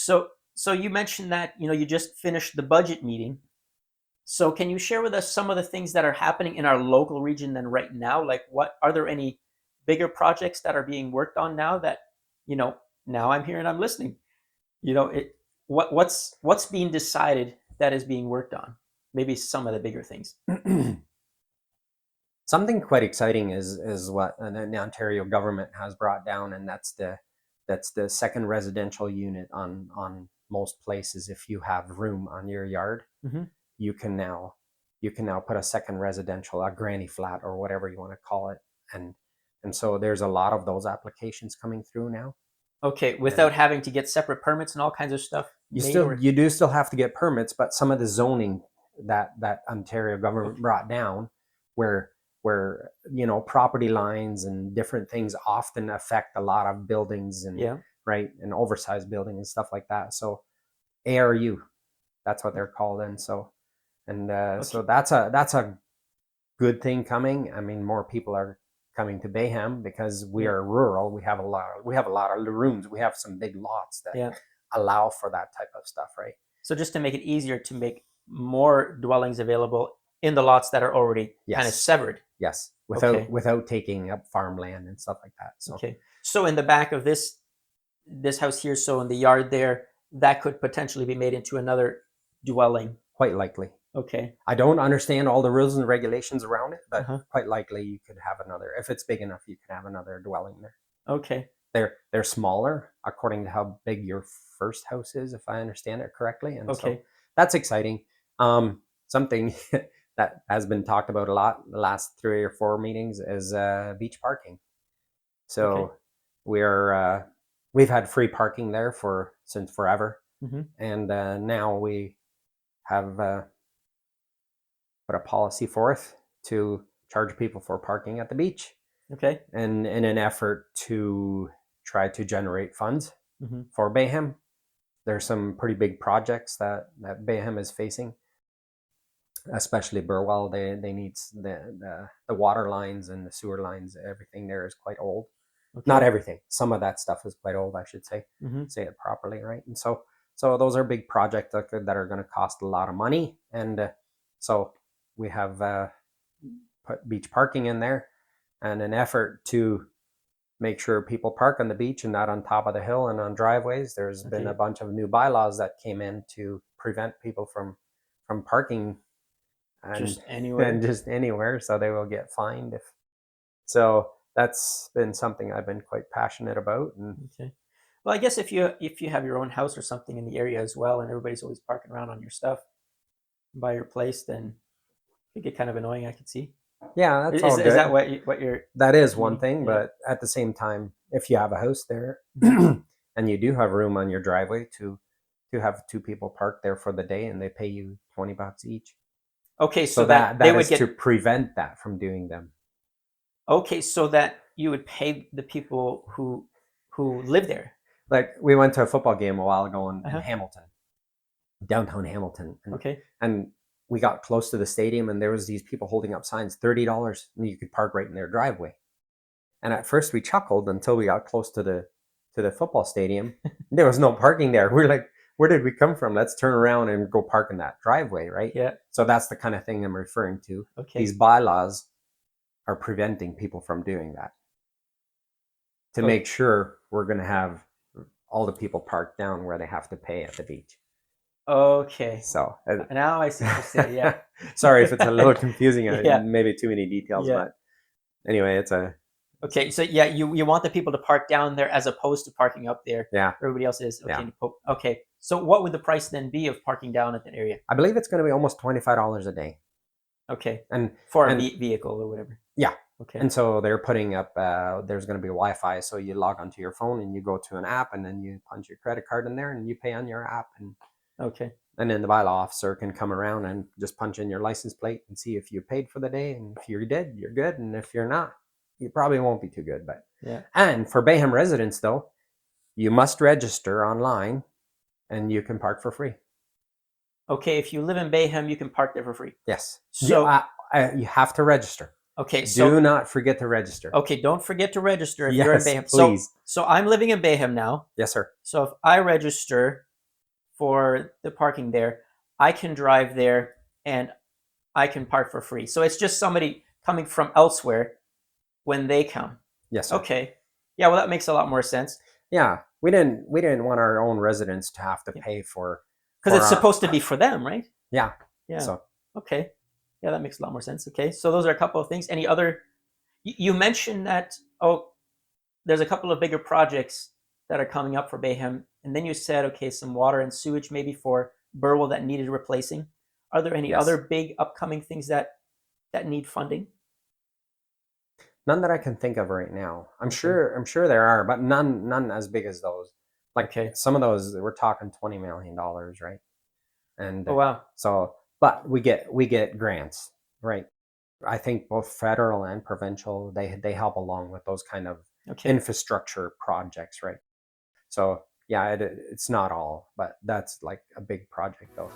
So you mentioned that, you just finished the budget meeting. So can you share with us some of the things that are happening in our local region then right now? Like what are there any bigger projects that are being worked on now that, you know, now I'm here and I'm listening. What's being decided that is being worked on? Maybe some of the bigger things. Something quite exciting is what the Ontario government has brought down, and that's the second residential unit on most places. If you have room on your yard, Mm-hmm. you can now put a second residential, a granny flat, or whatever you want to call it, and so there's a lot of those applications coming through now. Okay, And without having to get separate permits and all kinds of stuff made, or you do still have to get permits, but some of the zoning that Ontario government brought down, where property lines and different things often affect a lot of buildings, and yeah. right, and oversized buildings and stuff like that. So ARU, that's what they're called. And Okay. so that's a good thing coming. I mean, more people are coming to Bayham because we are rural. We have a lot of rooms. We have some big lots that allow for that type of stuff, right? So just to make it easier to make more dwellings available in the lots that are already kind of severed. Yes, Okay. without taking up farmland and stuff like that. So Okay. So in the back of this house here, so in the yard there, that could potentially be made into another dwelling. quite likely. Okay. I don't understand all the rules and regulations around it, but Uh-huh. quite likely you could have another. If it's big enough, you can have another dwelling there. Okay. They're smaller according to how big your first house is, if I understand it correctly, and so Okay. that's exciting. Something that has been talked about a lot the last 3 or 4 meetings is beach parking. So Okay. we've had free parking there since forever, Mm-hmm. and now we have put a policy forth to charge people for parking at the beach, Okay. and in an effort to try to generate funds Mm-hmm. for Bayham. There's some pretty big projects that Bayham is facing, especially Burwell. They need the water lines and the sewer lines. Everything there is quite old. Okay. Not everything. Some of that stuff is quite old, I should say. Mm-hmm. Say it properly, right? And so those are big projects that are going to cost a lot of money, and so we have put beach parking in there, and an effort to make sure people park on the beach and not on top of the hill and on driveways. There's been a bunch of new bylaws that came in to prevent people from parking Just and anywhere. just anywhere, so they will get fined if so. That's been something I've been quite passionate about. And Okay. Well, I guess if you have your own house or something in the area as well, and everybody's always parking around on your stuff by your place, then it get kind of annoying. I could see. yeah, that's all Is that good. what you're That is one meaning? thing, Yeah. but at the same time, if you have a house there Mm-hmm. and you do have room on your driveway to have 2 people park there for the day, and they pay you $20 each. Okay, So so that they that would is to get. prevent that from doing them. Okay, so that you would pay the people who live there. Like, we went to a football game a while ago in Uh-huh. Hamilton, downtown Hamilton, Okay. and we got close to the stadium, and there was these people holding up signs, $30, and you could park right in their driveway. And at first we chuckled until we got close to the football stadium. There was no parking there. We're like, where did we come from? Let's turn around and go park in that driveway, right? Yeah. So that's the kind of thing I'm referring to. Okay. These bylaws are preventing people from doing that, to make sure we're going to have all the people parked down where they have to pay at the beach. Okay. So Now I see what you're saying. Yeah. sorry if it's a little confusing. Yeah. Maybe too many details, Yeah. but anyway, it's a Okay. So yeah, you want the people to park down there as opposed to parking up there. yeah. Everybody else is okay. Yeah. Okay. So what would the price then be of parking down at that area? I believe it's going to be almost $25 a day. Okay. And for a vehicle or whatever. Yeah. Okay. And so they're putting up. There's going to be Wi-Fi, so you log onto your phone and you go to an app, and then you punch your credit card in there and you pay on your app. And okay. And then the bylaw officer can come around and just punch in your license plate and see if you paid for the day. And if you did, you're good. And if you're not, you probably won't be too good. But yeah. And for Bayham residents, though, you must register online, and you can park for free. Okay, if you live in Bayham, you can park there for free. Yes. So you have to register. Okay, so do not forget to register. Okay, don't forget to register if yes, you're in Bayham. Please. So I'm living in Bayham now. Yes, sir. So if I register, for the parking there, I can drive there and I can park for free. So it's just somebody coming from elsewhere when they come. Yes, sir. Okay. Yeah, well that makes a lot more sense. Yeah, we didn't want our own residents to have to Yeah. pay Because for it's our supposed to be for them, right? yeah. Yeah. So Okay. Yeah, that makes a lot more sense. Okay. So those are a couple of things. Any other you mentioned that there's a couple of bigger projects that are coming up for Bayham, and then you said okay, some water and sewage maybe for Burwell that needed replacing. Are there any other yes, big upcoming things that need funding? none that I can think of right now. I'm Okay. sure I'm sure there are, but none as big as those. Like Okay. some of those, we're talking $20 million, right? Oh And wow. so, but we get grants, right? I think both federal and provincial they help along with those kind of Okay. infrastructure projects, right? So yeah, it's not all, but that's like a big project though.